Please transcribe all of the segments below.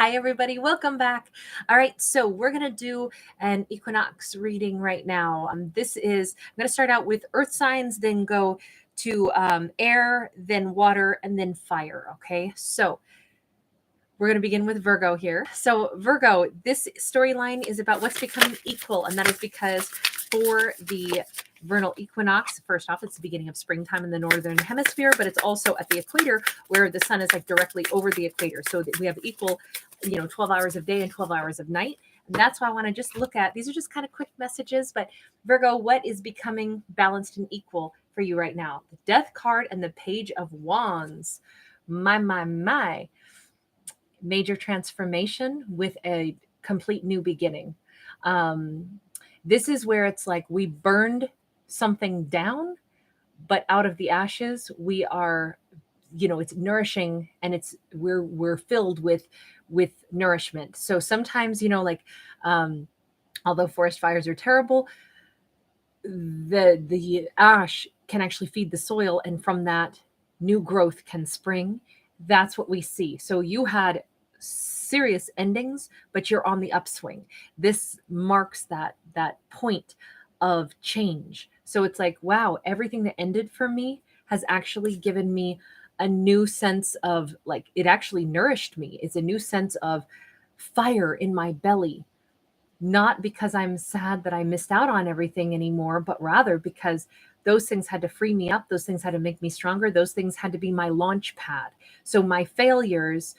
Hi, everybody. Welcome back. All right, so we're going to do an equinox reading right now. I'm going to start out with earth signs, then go to air, then water, and then fire. Okay, so we're going to begin with Virgo here. So, Virgo, this storyline is about what's becoming equal, and that is because for the vernal equinox, first off, it's the beginning of springtime in the northern hemisphere, but it's also at the equator where the sun is like directly over the equator. So that we have equal, 12 hours of day and 12 hours of night. And that's why I want to just look at, these are just kind of quick messages, but Virgo, what is becoming balanced and equal for you right now? The Death card and the Page of Wands. My. Major transformation with a complete new beginning. This is where it's like we burned something down, but out of the ashes, we are, it's nourishing, and we're filled with nourishment. So sometimes, although forest fires are terrible, the ash can actually feed the soil, and from that new growth can spring. That's what we see. So you had serious endings, but you're on the upswing. This marks that point of change. So it's like, wow, everything that ended for me has actually given me a new sense of, like, it actually nourished me. It's a new sense of fire in my belly, not because I'm sad that I missed out on everything anymore, but rather because those things had to free me up. Those things had to make me stronger. Those things had to be my launch pad. So my failures,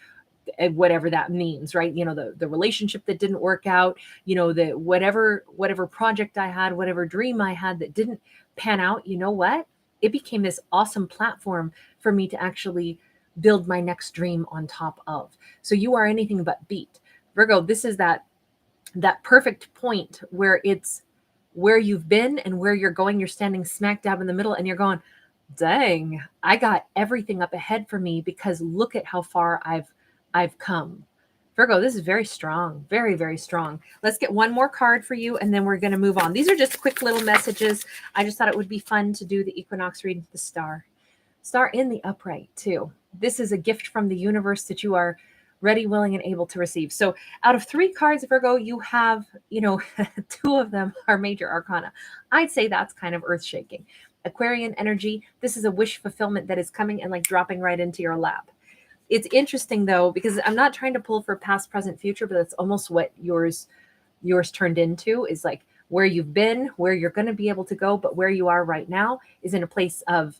whatever that means, right? The relationship that didn't work out, the whatever project I had, whatever dream I had that didn't pan out, you know what? It became this awesome platform for me to actually build my next dream on top of. So you are anything but beat. Virgo, this is that perfect point where it's where you've been and where you're going. You're standing smack dab in the middle, and you're going, dang, I got everything up ahead for me because look at how far I've come. Virgo, this is very strong, very, very strong. Let's get one more card for you, and then we're going to move on. These are just quick little messages. I just thought it would be fun to do the equinox reading with the star in the upright too. This is a gift from the universe that you are ready, willing, and able to receive. So out of 3 cards, Virgo, you have, 2 of them are major arcana. I'd say that's kind of earth shaking. Aquarian energy. This is a wish fulfillment that is coming and like dropping right into your lap. It's interesting though, because I'm not trying to pull for past, present, future, but that's almost what yours turned into, is like where you've been, where you're going to be able to go, but where you are right now is in a place of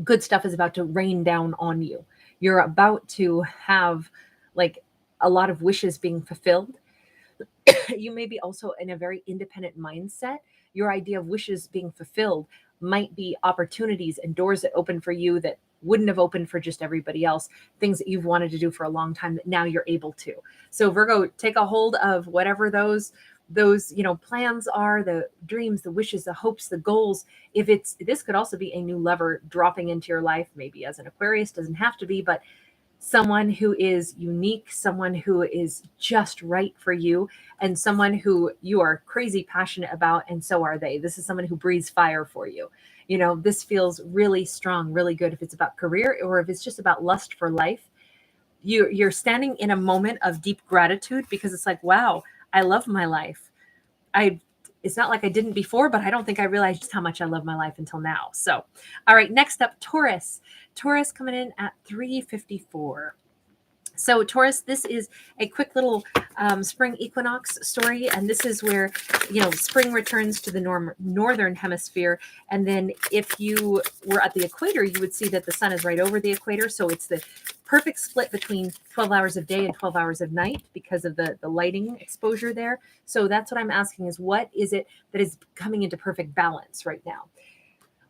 good stuff is about to rain down on you. You're about to have like a lot of wishes being fulfilled. You may be also in a very independent mindset. Your idea of wishes being fulfilled might be opportunities and doors that open for you that wouldn't have opened for just everybody else, things that you've wanted to do for a long time that now you're able to. So Virgo, take a hold of whatever those plans are, the dreams, the wishes, the hopes, the goals. This could also be a new lever dropping into your life, maybe as an Aquarius, doesn't have to be, but someone who is unique, someone who is just right for you, and someone who you are crazy passionate about, and so are they. This is someone who breathes fire for you. This feels really strong, really good if it's about career or if it's just about lust for life. You're standing in a moment of deep gratitude because it's like, wow, I love my life. It's not like I didn't before, but I don't think I realized just how much I love my life until now. So, all right, next up, Taurus. Taurus coming in at 354. So Taurus, this is a quick little spring equinox story. And this is where, spring returns to the northern hemisphere. And then if you were at the equator, you would see that the sun is right over the equator. So it's the perfect split between 12 hours of day and 12 hours of night because of the lighting exposure there. So that's what I'm asking is, what is it that is coming into perfect balance right now?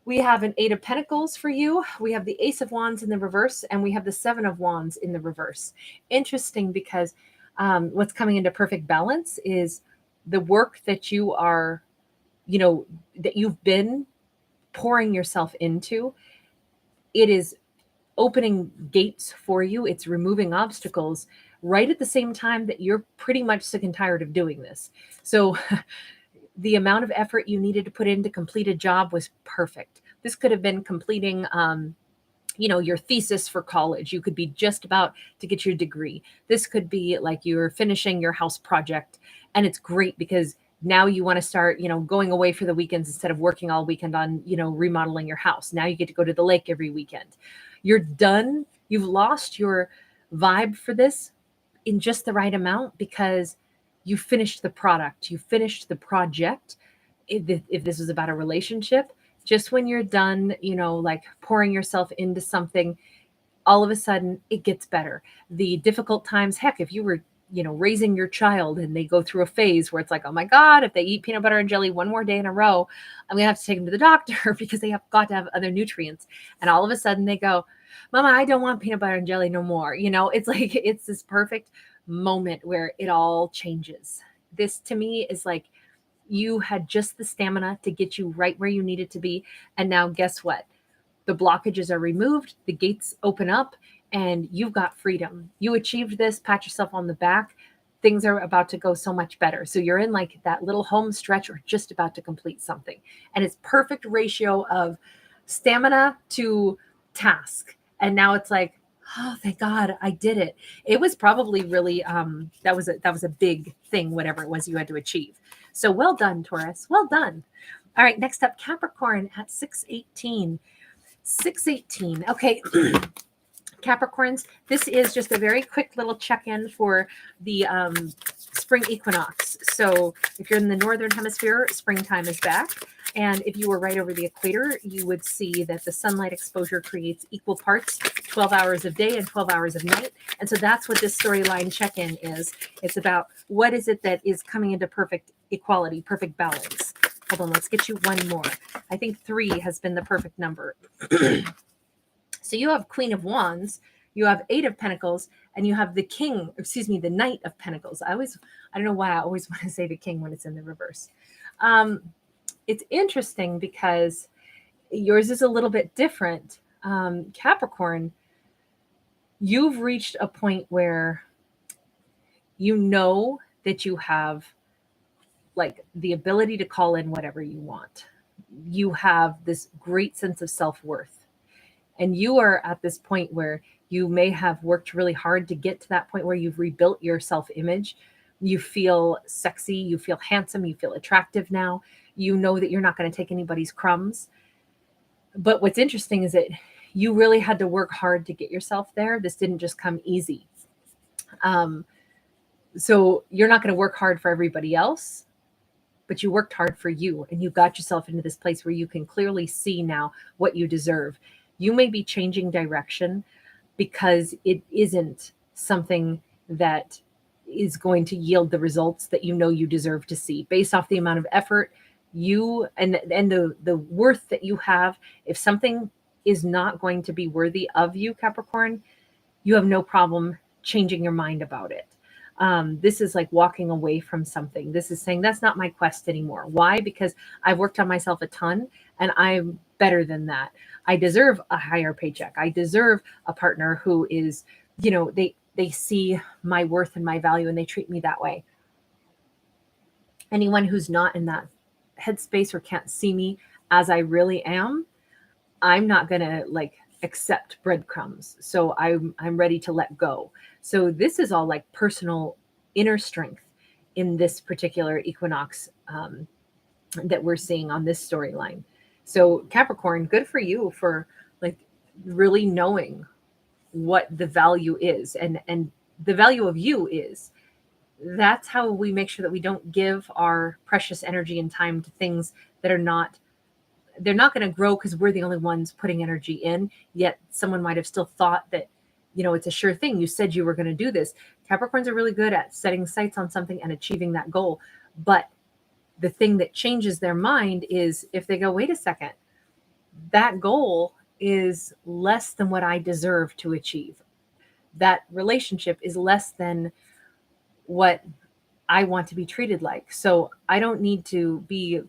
We have an 8 of Pentacles for you. We have the Ace of Wands in the reverse, and we have the 7 of Wands in the reverse. Interesting because what's coming into perfect balance is the work that you are, that you've been pouring yourself into. It is opening gates for you. It's removing obstacles right at the same time that you're pretty much sick and tired of doing this. So the amount of effort you needed to put in to complete a job was perfect. This could have been completing, your thesis for college. You could be just about to get your degree. This could be like you're finishing your house project. And it's great because now you want to start, going away for the weekends instead of working all weekend on, remodeling your house. Now you get to go to the lake every weekend. You're done. You've lost your vibe for this in just the right amount because you finished the product. You finished the project. If this was about a relationship, just when you're done, like pouring yourself into something, all of a sudden it gets better. The difficult times, heck, if you were, raising your child and they go through a phase where it's like, oh my God, if they eat peanut butter and jelly one more day in a row, I'm going to have to take them to the doctor because they have got to have other nutrients. And all of a sudden they go, Mama, I don't want peanut butter and jelly no more. It's like, it's this perfect moment where it all changes. This to me is like, you had just the stamina to get you right where you needed to be. And now guess what? The blockages are removed, the gates open up, and you've got freedom. You achieved this, pat yourself on the back. Things are about to go so much better. So you're in like that little home stretch or just about to complete something. And it's perfect ratio of stamina to task. And now it's like, oh, thank God I did it. It was probably really, that was a big thing, whatever it was you had to achieve. So well done, Taurus. Well done. All right, next up, Capricorn at 618. 618. Okay. Capricorns, this is just a very quick little check-in for the spring equinox. So if you're in the northern hemisphere, springtime is back. And if you were right over the equator, you would see that the sunlight exposure creates equal parts, 12 hours of day and 12 hours of night. And so that's what this storyline check-in is. It's about what is it that is coming into perfect equality, perfect balance. Hold on, let's get you one more. I think 3 has been the perfect number. So you have Queen of Wands, you have 8 of Pentacles, and you have the Knight of Pentacles. I don't know why I always want to say the King when it's in the reverse. It's interesting because yours is a little bit different. Capricorn, you've reached a point where you know that you have like the ability to call in whatever you want. You have this great sense of self-worth. And you are at this point where you may have worked really hard to get to that point where you've rebuilt your self-image. You feel sexy, you feel handsome, you feel attractive now. You know that you're not going to take anybody's crumbs. But what's interesting is that you really had to work hard to get yourself there. This didn't just come easy. So you're not going to work hard for everybody else, but you worked hard for you and you got yourself into this place where you can clearly see now what you deserve. You may be changing direction because it isn't something that is going to yield the results that you know you deserve to see based off the amount of effort you and the worth that you have. If something is not going to be worthy of you, Capricorn, you have no problem changing your mind about it. This is like walking away from something. This is saying that's not my quest anymore. Why? Because I've worked on myself a ton and I'm better than that. I deserve a higher paycheck. I deserve a partner who is, they see my worth and my value and they treat me that way. Anyone who's not in that headspace or can't see me as I really am, I'm not going to accept breadcrumbs. So I'm ready to let go. So this is all like personal inner strength in this particular equinox that we're seeing on this storyline. So Capricorn, good for you for really knowing what the value is and the value of you is. That's how we make sure that we don't give our precious energy and time to things that are not, they're not going to grow because we're the only ones putting energy in, yet someone might have still thought that, it's a sure thing. You said you were going to do this. Capricorns are really good at setting sights on something and achieving that goal. But the thing that changes their mind is if they go, wait a second, that goal is less than what I deserve to achieve. That relationship is less than what I want to be treated like. So I don't need to be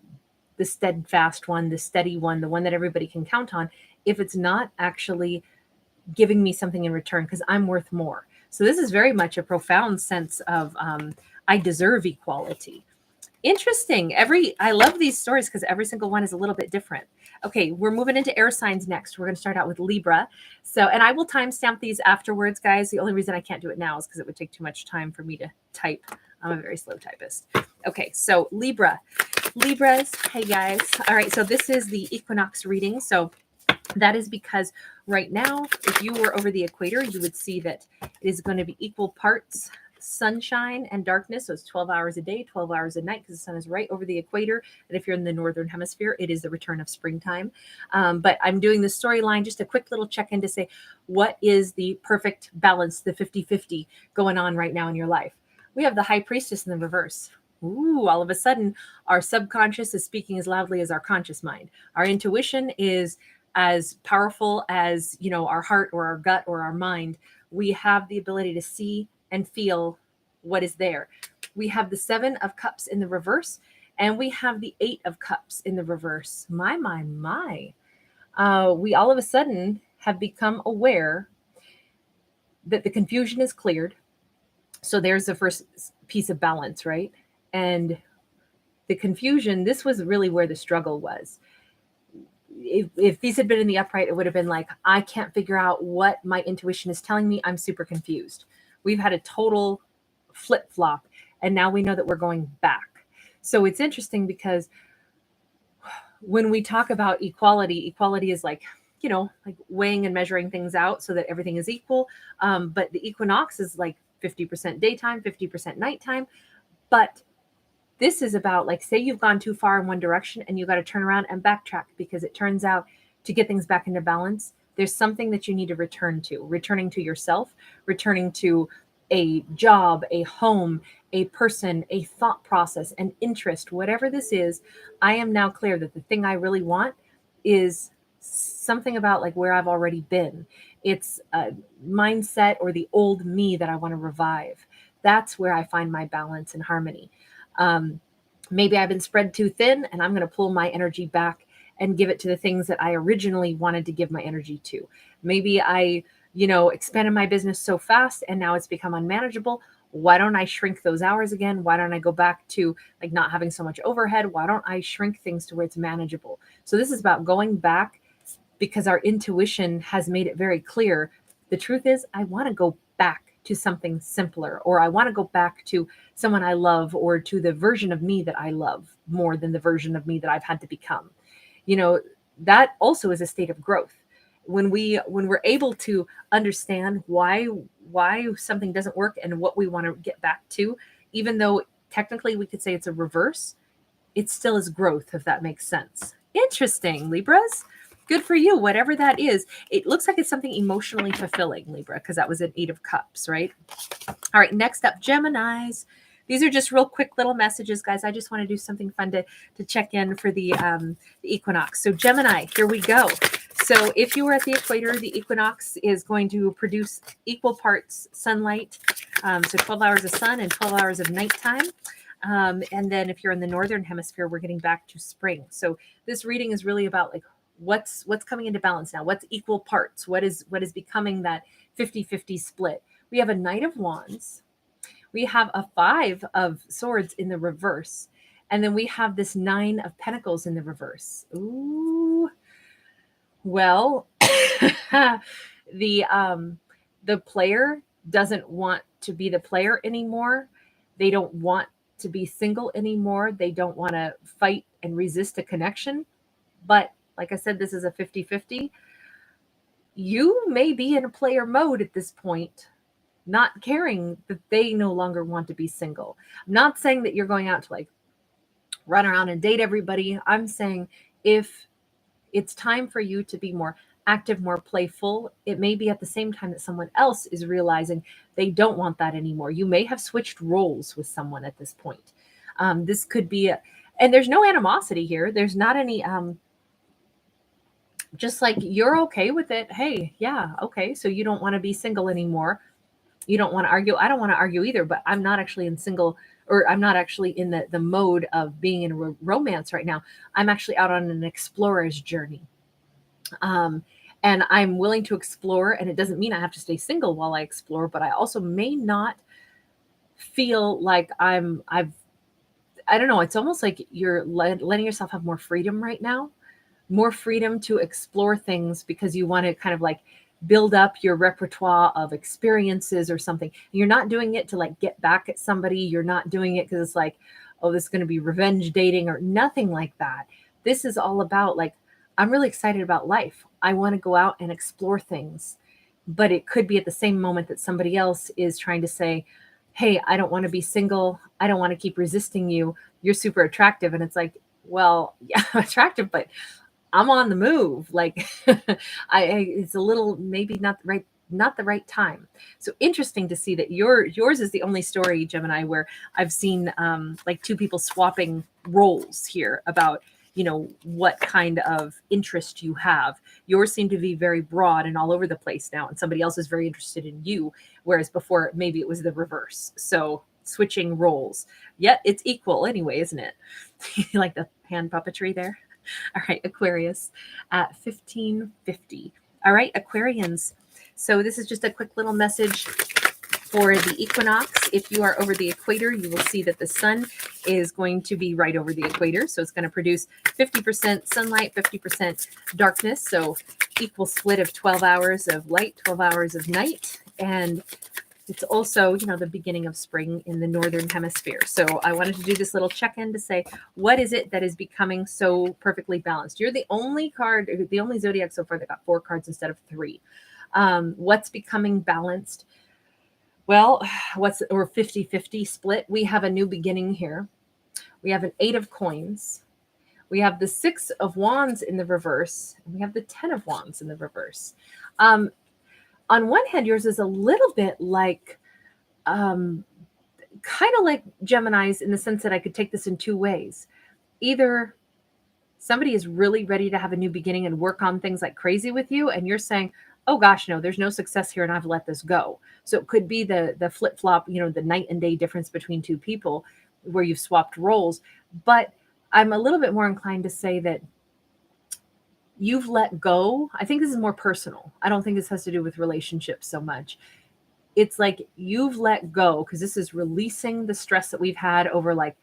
the steadfast one, the steady one, the one that everybody can count on, if it's not actually giving me something in return, because I'm worth more. So this is very much a profound sense of I deserve equality. Interesting. I love these stories because every single one is a little bit different. Okay, we're moving into air signs next. We're going to start out with Libra. So, and I will timestamp these afterwards, guys. The only reason I can't do it now is because it would take too much time for me to type. I'm a very slow typist. Okay, so Libra. Libras, hey guys. All right, so this is the equinox reading. So that is because right now, if you were over the equator, you would see that it is going to be equal parts sunshine and darkness. So it's 12 hours a day, 12 hours a night, because the sun is right over the equator. And if you're in the northern hemisphere, it is the return of springtime. But I'm doing this storyline, just a quick little check-in to say, what is the perfect balance, the 50-50 going on right now in your life? We have the high priestess in the reverse. Ooh, all of a sudden, our subconscious is speaking as loudly as our conscious mind. Our intuition is as powerful as, our heart or our gut or our mind. We have the ability to see and feel what is there. We have the 7 of Cups in the reverse, and we have the 8 of Cups in the reverse. My. We all of a sudden have become aware that the confusion is cleared. So there's the first piece of balance, right? And the confusion, this was really where the struggle was. If these had been in the upright, it would have been like, I can't figure out what my intuition is telling me. I'm super confused. We've had a total flip-flop, and now we know that we're going back. So it's interesting because when we talk about equality is like, like weighing and measuring things out so that everything is equal. But the equinox is like 50% daytime, 50% nighttime. But this is about, like, say you've gone too far in one direction and you got to turn around and backtrack, because it turns out to get things back into balance, there's something that you need to returning to yourself, returning to a job, a home, a person, a thought process, an interest, whatever this is. I am now clear that the thing I really want is something about like where I've already been. It's a mindset or the old me that I want to revive. That's where I find my balance and harmony. Maybe I've been spread too thin, and I'm going to pull my energy back and give it to the things that I originally wanted to give my energy to. Maybe I, expanded my business so fast and now it's become unmanageable. Why don't I shrink those hours again? Why don't I go back to like not having so much overhead? Why don't I shrink things to where it's manageable? So this is about going back, because our intuition has made it very clear. The truth is, I want to go back to something simpler, or I want to go back to someone I love, or to the version of me that I love more than the version of me that I've had to become. That also is a state of growth. When we're able to understand why something doesn't work and what we want to get back to, even though technically we could say it's a reverse, it still is growth, if that makes sense. Interesting, Libras. Good for you, whatever that is. It looks like it's something emotionally fulfilling, Libra, because that was an 8 of Cups, right? All right, next up, Geminis. These are just real quick little messages, guys. I just want to do something fun to check in for the equinox. So Gemini, here we go. So if you were at the equator, the equinox is going to produce equal parts sunlight. So 12 hours of sun and 12 hours of nighttime. And then if you're in the northern hemisphere, we're getting back to spring. So this reading is really about like, what's coming into balance now? What's equal parts? What is becoming that 50-50 split? We have a Knight of Wands. We have a 5 of Swords in the reverse. And then we have this 9 of Pentacles in the reverse. Ooh. Well, the player doesn't want to be the player anymore. They don't want to be single anymore. They don't want to fight and resist a connection. But like I said, this is a 50-50. You may be in a player mode at this point, not caring that they no longer want to be single. I'm not saying that you're going out to like run around and date everybody. I'm saying if it's time for you to be more active, more playful, it may be at the same time that someone else is realizing they don't want that anymore. You may have switched roles with someone at this point. This could be, and there's no animosity here. There's not any, just like you're okay with it. Hey, yeah, okay. So you don't want to be single anymore. You don't want to argue. I don't want to argue either, but I'm not actually in single, or I'm not actually in the mode of being in a romance right now. I'm actually out on an explorer's journey. And I'm willing to explore, and it doesn't mean I have to stay single while I explore, but I also may not feel like I've I don't know, it's almost like you're letting yourself have more freedom right now, more freedom to explore things because you want to kind of like build up your repertoire of experiences or something. You're not doing it to like get back at somebody. You're not doing it because it's like, oh, this is going to be revenge dating or nothing like that. This is all about like, I'm really excited about life. I want to go out and explore things. But it could be at the same moment that somebody else is trying to say, hey, I don't want to be single. I don't want to keep resisting you. You're super attractive. And it's like, well, yeah, I'm attractive, but I'm on the move. Like it's a little, maybe not the right time. So interesting to see that yours is the only story, Gemini, where I've seen like two people swapping roles here about, you know, what kind of interest you have. Yours seem to be very broad and all over the place now, and somebody else is very interested in you, whereas before maybe it was the reverse. So switching roles. Yet it's equal anyway, isn't it? Like the hand puppetry there. All right, Aquarius at 1550. All right, Aquarians. So this is just a quick little message for the equinox. If you are over the equator, you will see that the sun is going to be right over the equator. So it's going to produce 50% sunlight, 50% darkness. So equal split of 12 hours of light, 12 hours of night. And it's also, you know, the beginning of spring in the northern hemisphere. So I wanted to do this little check-in to say, what is it that is becoming so perfectly balanced? You're the only zodiac so far that got 4 cards instead of 3. What's becoming balanced? Well, or 50-50 split. We have a new beginning here. We have an 8 of coins. We have the 6 of wands in the reverse. And we have the 10 of wands in the reverse. On one hand, yours is a little bit like, kind of like Gemini's in the sense that I could take this in 2 ways. Either somebody is really ready to have a new beginning and work on things like crazy with you, and you're saying, oh gosh, no, there's no success here and I've let this go. So it could be the flip-flop, you know, the night and day difference between 2 people where you've swapped roles. But I'm a little bit more inclined to say that you've let go. I think this is more personal. I don't think this has to do with relationships so much. It's like you've let go because this is releasing the stress that we've had over like,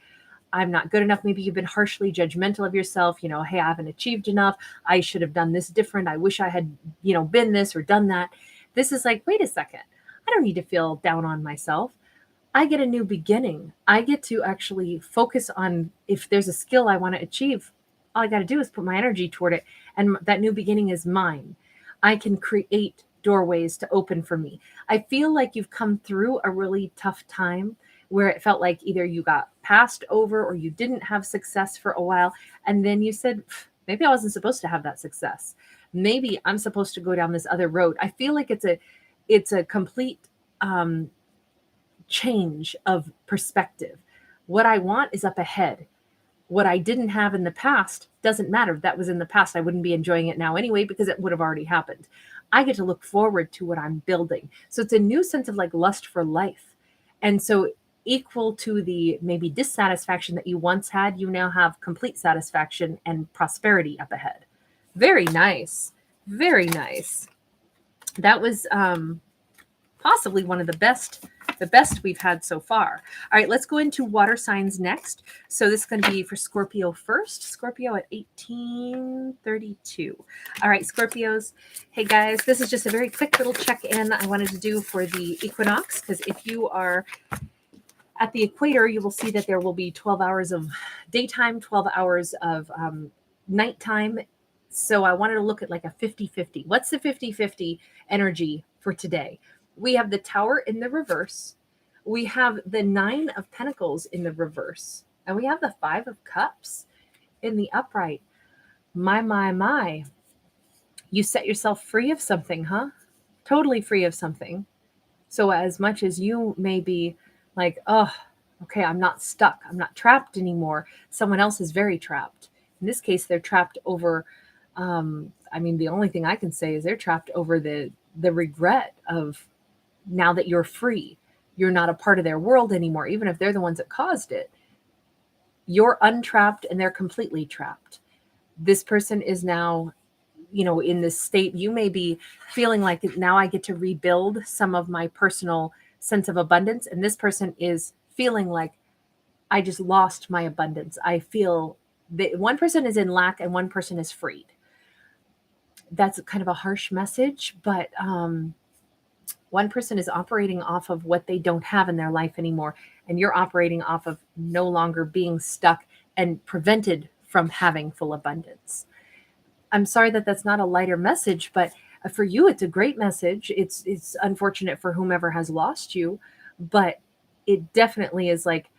I'm not good enough. Maybe you've been harshly judgmental of yourself. You know, hey, I haven't achieved enough. I should have done this different. I wish I had, you know, been this or done that. This is like, wait a second. I don't need to feel down on myself. I get a new beginning. I get to actually focus on if there's a skill I want to achieve. All I got to do is put my energy toward it. And that new beginning is mine. I can create doorways to open for me. I feel like you've come through a really tough time where it felt like either you got passed over or you didn't have success for a while. And then you said, maybe I wasn't supposed to have that success. Maybe I'm supposed to go down this other road. I feel like it's a complete change of perspective. What I want is up ahead. What I didn't have in the past doesn't matter. If that was in the past, I wouldn't be enjoying it now anyway, because it would have already happened. I get to look forward to what I'm building. So it's a new sense of like lust for life. And so equal to the maybe dissatisfaction that you once had, you now have complete satisfaction and prosperity up ahead. Very nice. Very nice. That was possibly one of the best we've had so far. All right, let's go into water signs next. So this is going to be for Scorpio first. Scorpio at 1832. All right, Scorpios. Hey guys, this is just a very quick little check-in I wanted to do for the equinox, because if you are at the equator, you will see that there will be 12 hours of daytime, 12 hours of nighttime. So I wanted to look at like a 50-50. What's the 50-50 energy for today? We have the Tower in the reverse. We have the 9 of Pentacles in the reverse. And we have the 5 of Cups in the upright. My. You set yourself free of something, huh? Totally free of something. So as much as you may be like, oh, okay, I'm not stuck. I'm not trapped anymore. Someone else is very trapped. In this case, they're trapped over, the only thing I can say is they're trapped over the regret of, now that you're free, you're not a part of their world anymore. Even if they're the ones that caused it, you're untrapped and they're completely trapped. This person is now, in this state. You may be feeling like now I get to rebuild some of my personal sense of abundance. And this person is feeling like I just lost my abundance. I feel that one person is in lack and one person is freed. That's kind of a harsh message, but one person is operating off of what they don't have in their life anymore, and you're operating off of no longer being stuck and prevented from having full abundance. I'm sorry that that's not a lighter message, but for you, it's a great message. It's unfortunate for whomever has lost you, but it definitely is like,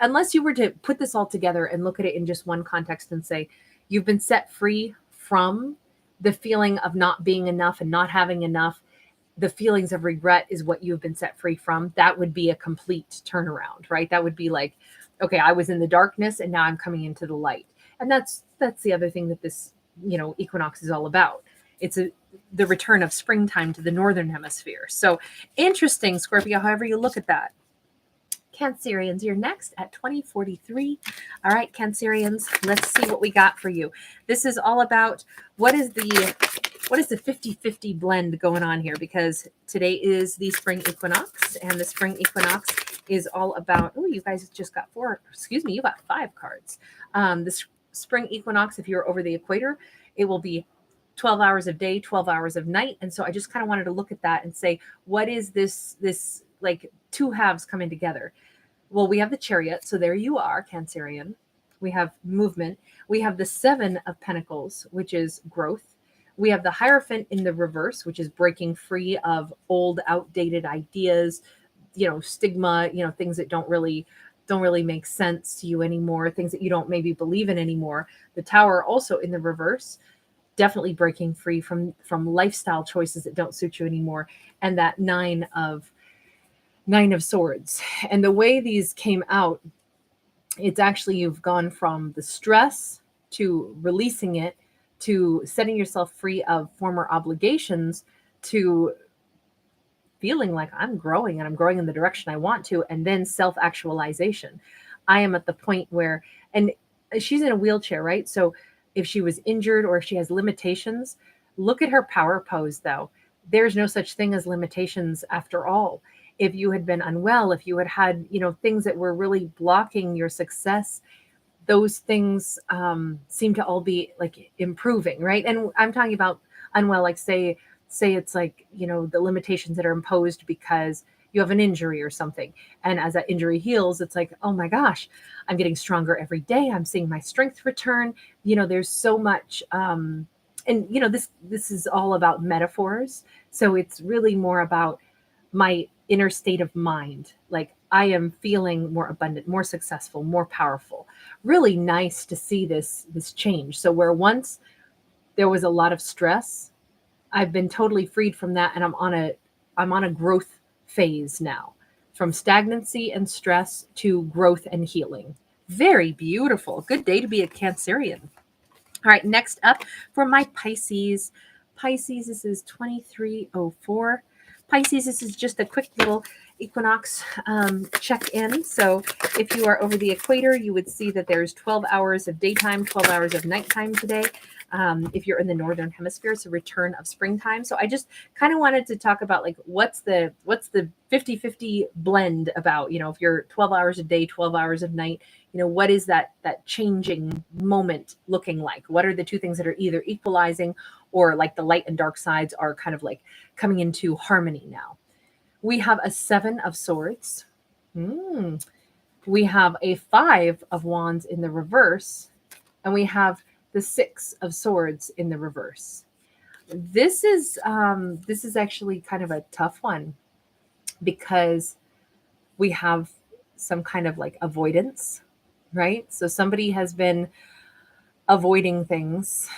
unless you were to put this all together and look at it in just one context and say, you've been set free from the feeling of not being enough and not having enough. The feelings of regret is what you've been set free from. That would be a complete turnaround, right? That would be like, okay, I was in the darkness and now I'm coming into the light. And that's the other thing that this, equinox is all about. It's the return of springtime to the northern hemisphere. So interesting, Scorpio, however you look at that. Cancerians, you're next at 2043. All right, Cancerians, let's see what we got for you. This is all about what is the 50-50 blend going on here, because today is the spring equinox, and the spring equinox is all about, oh, you guys just got you got 5 cards. The spring equinox, if you're over the equator, it will be 12 hours of day, 12 hours of night. And so I just kind of wanted to look at that and say, what is this like two halves coming together? Well, we have the Chariot. So there you are, Cancerian. We have movement. We have the 7 of Pentacles, which is growth. We have the Hierophant in the reverse, which is breaking free of old, outdated ideas, stigma, things that don't really make sense to you anymore, things that you don't maybe believe in anymore. The Tower also in the reverse, definitely breaking free from lifestyle choices that don't suit you anymore. And that 9 of Swords. And the way these came out, it's actually, you've gone from the stress to releasing it, to setting yourself free of former obligations, to feeling like I'm growing and I'm growing in the direction I want to, and then self-actualization. I am at the point where, and she's in a wheelchair, right? So if she was injured or if she has limitations, look at her power pose though. There's no such thing as limitations after all. If you had been unwell, if you had, things that were really blocking your success, those things seem to all be like improving, right? And I'm talking about unwell, like say it's like, the limitations that are imposed because you have an injury or something. And as that injury heals, it's like, oh my gosh, I'm getting stronger every day. I'm seeing my strength return. There's so much, and this is all about metaphors. So it's really more about my inner state of mind. Like I am feeling more abundant, more successful, more powerful. Really nice to see this change. So where once there was a lot of stress, I've been totally freed from that, and I'm on a growth phase now, from stagnancy and stress to growth and healing. Very beautiful. Good day to be a Cancerian. All right, next up for my Pisces. Pisces, this is 2304. Pisces, this is just a quick little equinox check-in. So if you are over the equator, you would see that there's 12 hours of daytime, 12 hours of nighttime today. If you're in the northern hemisphere, it's a return of springtime. So I just kind of wanted to talk about like what's the 50-50 blend about, if you're 12 hours a day, 12 hours of night, what is that changing moment looking like? What are the two things that are either equalizing or like the light and dark sides are kind of like coming into harmony now? We have a 7 of Swords. We have a 5 of Wands in the reverse, and we have the 6 of Swords in the reverse. This is actually kind of a tough one, because we have some kind of like avoidance, right? So somebody has been avoiding things.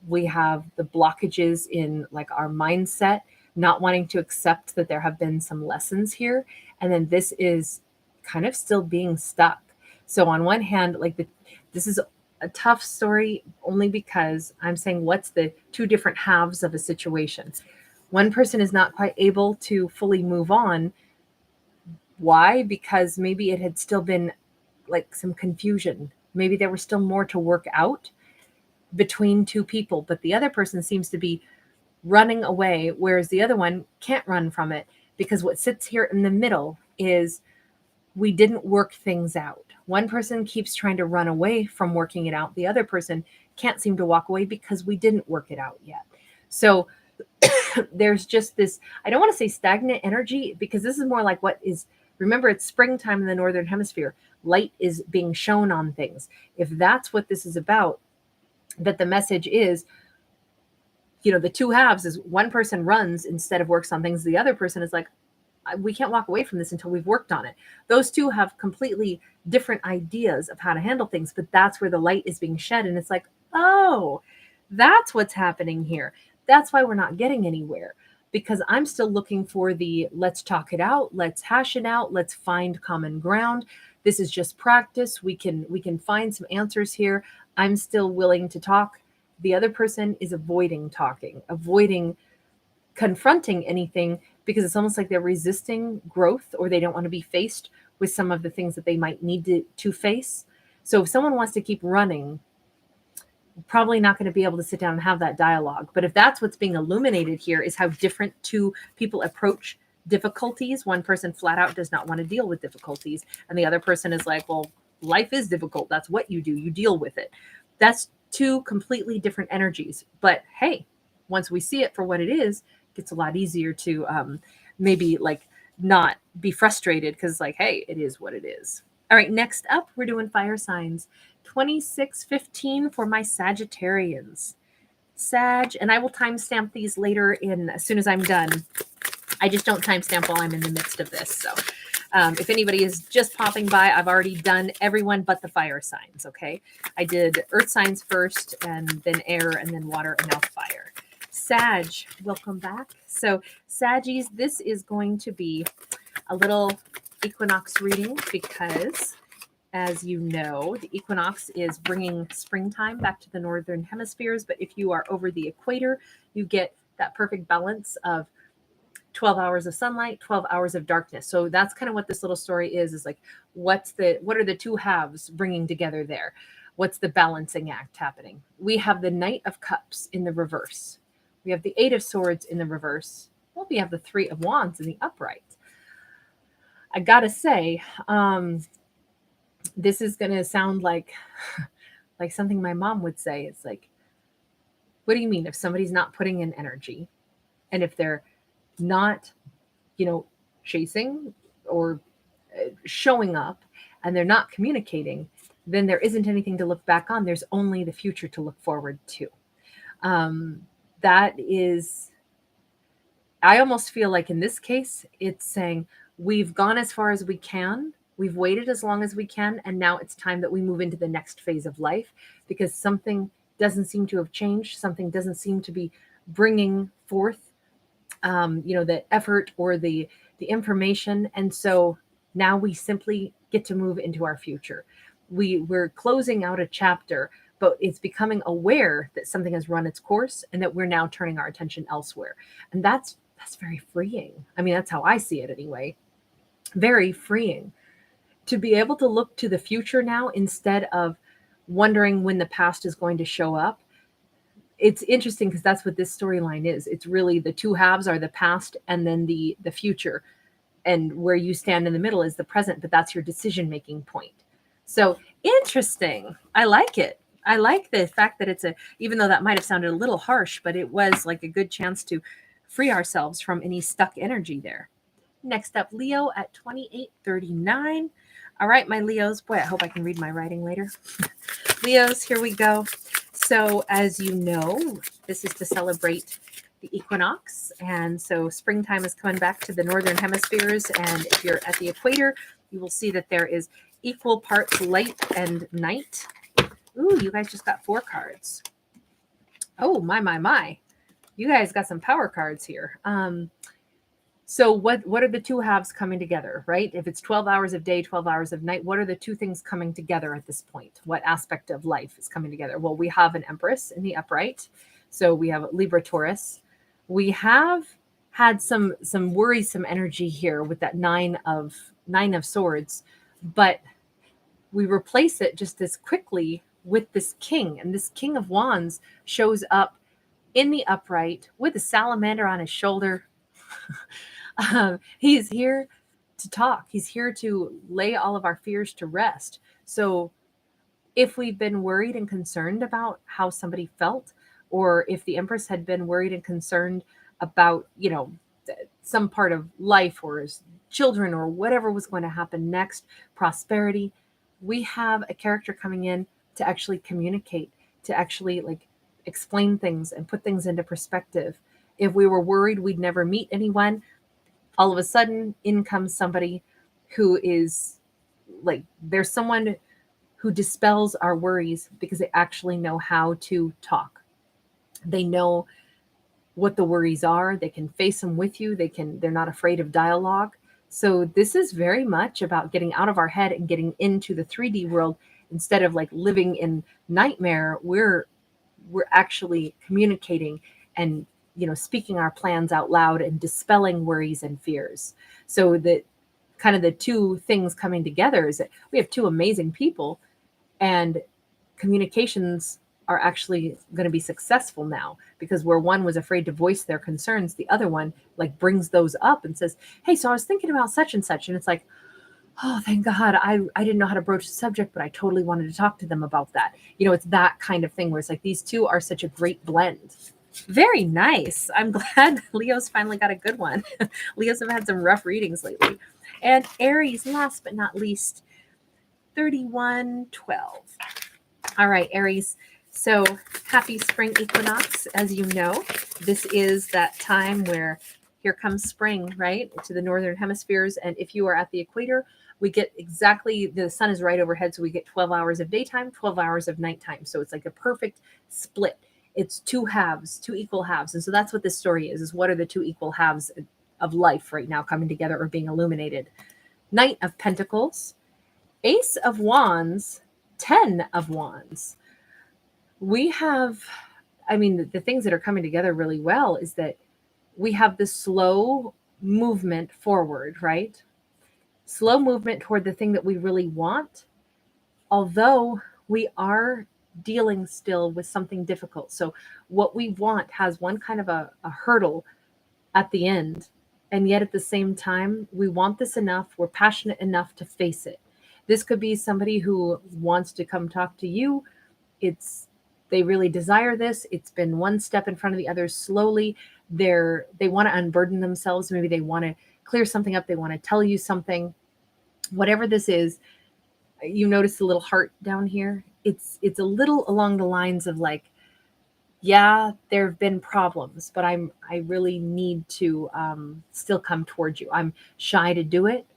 We have the blockages in like our mindset, not wanting to accept that there have been some lessons here. And then this is kind of still being stuck. So on one hand, like this is a tough story only because I'm saying what's the two different halves of a situation. One person is not quite able to fully move on. Why? Because maybe it had still been like some confusion. Maybe there was still more to work out between two people, but the other person seems to be running away, whereas the other one can't run from it, because what sits here in the middle is we didn't work things out. One person keeps trying to run away from working it out. The other person can't seem to walk away because we didn't work it out yet. So there's just this, I don't want to say stagnant energy, because this is more like what is, remember, it's springtime in the Northern Hemisphere. Light is being shown on things. If that's what this is about, that the message is, the two halves is one person runs instead of works on things. The other person is like, we can't walk away from this until we've worked on it. Those two have completely different ideas of how to handle things, but that's where the light is being shed. And it's like, oh, that's what's happening here. That's why we're not getting anywhere, because I'm still looking for the let's talk it out, let's hash it out, let's find common ground. This is just practice. We can find some answers here. I'm still willing to talk. The other person is avoiding talking, avoiding confronting anything, because it's almost like they're resisting growth, or they don't want to be faced with some of the things that they might need to face. So if someone wants to keep running, probably not going to be able to sit down and have that dialogue. But if that's what's being illuminated here, is how different two people approach difficulties. One person flat out does not want to deal with difficulties, and the other person is like, well, life is difficult. That's what you do. You deal with it. That's two completely different energies. But hey, once we see it for what it is, it gets a lot easier to maybe like not be frustrated, because like, hey, it is what it is. All right, next up, we're doing fire signs. 2615 for my Sagittarians. Sag, and I will timestamp these later as soon as I'm done. I just don't timestamp while I'm in the midst of this. So if anybody is just popping by, I've already done everyone but the fire signs, okay? I did earth signs first, and then air, and then water, and now fire. Sag, welcome back. So Saggies, this is going to be a little equinox reading, because as you know, the equinox is bringing springtime back to the northern hemispheres. But if you are over the equator, you get that perfect balance of 12 hours of sunlight, 12 hours of darkness. So that's kind of what this little story is like, what are the two halves bringing together there? What's the balancing act happening? We have the Knight of Cups in the reverse. We have the Eight of Swords in the reverse. Well, we have the Three of Wands in the upright. I gotta say, this is going to sound like something my mom would say. It's like, what do you mean if somebody's not putting in energy, and if they're not, chasing or showing up, and they're not communicating, then there isn't anything to look back on. There's only the future to look forward to. That is, I almost feel like in this case, it's saying we've gone as far as we can. We've waited as long as we can, and now it's time that we move into the next phase of life, because something doesn't seem to have changed. Something doesn't seem to be bringing forth, the effort or the information. And so now we simply get to move into our future. We're closing out a chapter, but it's becoming aware that something has run its course, and that we're now turning our attention elsewhere. And that's very freeing. I mean, that's how I see it anyway. Very freeing to be able to look to the future now, instead of wondering when the past is going to show up. It's interesting, because that's what this storyline is. It's really the two halves are the past, and then the future, and where you stand in the middle is the present, but that's your decision-making point. So interesting. I like it. I like the fact that even though that might have sounded a little harsh, but it was like a good chance to free ourselves from any stuck energy there. Next up, Leo at 2839. All right, my Leos. Boy, I hope I can read my writing later. Leos, here we go. So as you know, this is to celebrate the equinox. And so springtime is coming back to the northern hemispheres. And if you're at the equator, you will see that there is equal parts light and night. Ooh, you guys just got 4 cards. Oh, my. You guys got some power cards here. So what are the two halves coming together, right? If it's 12 hours of day, 12 hours of night, what are the two things coming together at this point? What aspect of life is coming together? Well, we have an Empress in the upright. So we have Libra, Taurus. We have had some worrisome energy here with that nine of swords, but we replace it just as quickly with this king. And this King of Wands shows up in the upright with a salamander on his shoulder. He's here to talk. He's here to lay all of our fears to rest. So if we've been worried and concerned about how somebody felt, or if the Empress had been worried and concerned about, some part of life or his children or whatever was going to happen next, prosperity, we have a character coming in to actually communicate, to actually like explain things and put things into perspective. If we were worried we'd never meet anyone, all of a sudden in comes somebody who is like, there's someone who dispels our worries because they actually know how to talk. They know what the worries are. They can face them with you. They're not afraid of dialogue. So this is very much about getting out of our head and getting into the 3D world. Instead of like living in nightmare, we're actually communicating and, speaking our plans out loud and dispelling worries and fears. So that kind of the two things coming together is that we have two amazing people, and communications are actually going to be successful now, because where one was afraid to voice their concerns, the other one like brings those up and says, hey, so I was thinking about such and such. And it's like, oh, thank God. I didn't know how to broach the subject, but I totally wanted to talk to them about that. It's that kind of thing where it's like these two are such a great blend. Very nice. I'm glad Leo's finally got a good one. Leos have had some rough readings lately. And Aries, last but not least, 3112. All right, Aries. So happy spring equinox. As you know, this is that time where here comes spring, right, to the northern hemispheres. And if you are at the equator, we get exactly, the sun is right overhead. So we get 12 hours of daytime, 12 hours of nighttime. So it's like a perfect split. It's two halves, two equal halves. And so that's what this story is what are the two equal halves of life right now coming together or being illuminated. Knight of Pentacles, Ace of Wands, 10 of Wands. We have, the things that are coming together really well is that we have this slow movement forward, right? Slow movement toward the thing that we really want, although we are dealing still with something difficult. So what we want has one kind of a hurdle at the end. And yet at the same time, we want this enough, we're passionate enough to face it. This could be somebody who wants to come talk to you. They really desire this. It's been one step in front of the others slowly. They want to unburden themselves. Maybe they want to clear something up. They want to tell you something. Whatever this is, you notice the little heart down here. It's a little along the lines of like, yeah, there have been problems, but I really need to still come towards you. I'm shy to do it,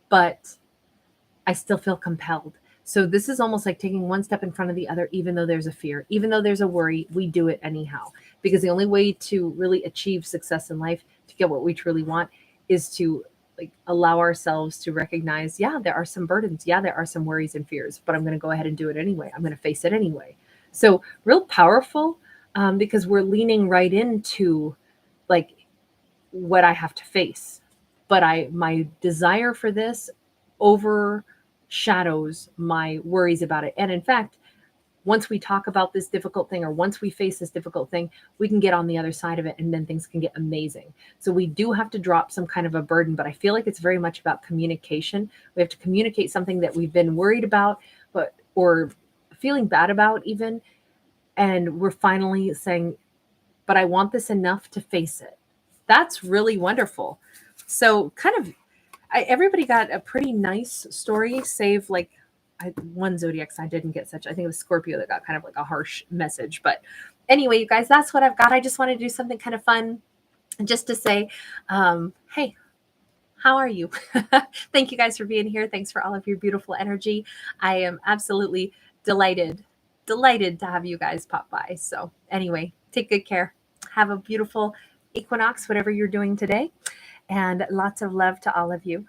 but I still feel compelled. So this is almost like taking one step in front of the other, even though there's a fear, even though there's a worry, we do it anyhow. Because the only way to really achieve success in life, to get what we truly want, is to like allow ourselves to recognize, yeah, there are some burdens. Yeah, there are some worries and fears, but I'm going to go ahead and do it anyway. I'm going to face it anyway. So real powerful, because we're leaning right into like what I have to face. But my desire for this overshadows my worries about it. And in fact, once we talk about this difficult thing, or once we face this difficult thing, we can get on the other side of it, and then things can get amazing. So we do have to drop some kind of a burden, but I feel like it's very much about communication. We have to communicate something that we've been worried about, or feeling bad about even. And we're finally saying, but I want this enough to face it. That's really wonderful. So kind of, everybody got a pretty nice story, save like one zodiac sign didn't get such. I think it was Scorpio that got kind of like a harsh message. But anyway, you guys, that's what I've got. I just wanted to do something kind of fun just to say, hey, how are you? Thank you guys for being here. Thanks for all of your beautiful energy. I am absolutely delighted to have you guys pop by. So anyway, take good care. Have a beautiful equinox, whatever you're doing today. And lots of love to all of you.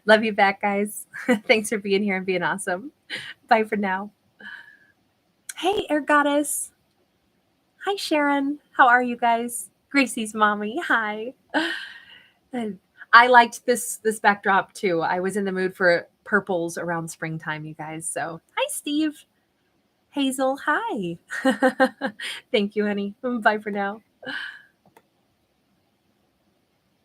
Love you back, guys. Thanks for being here and being awesome. Bye for now. Hey, Air Goddess. Hi, Sharon. How are you guys? Gracie's mommy. Hi. I liked this backdrop too. I was in the mood for purples around springtime, you guys. So hi, Steve. Hazel. Hi. Thank you, honey. Bye for now.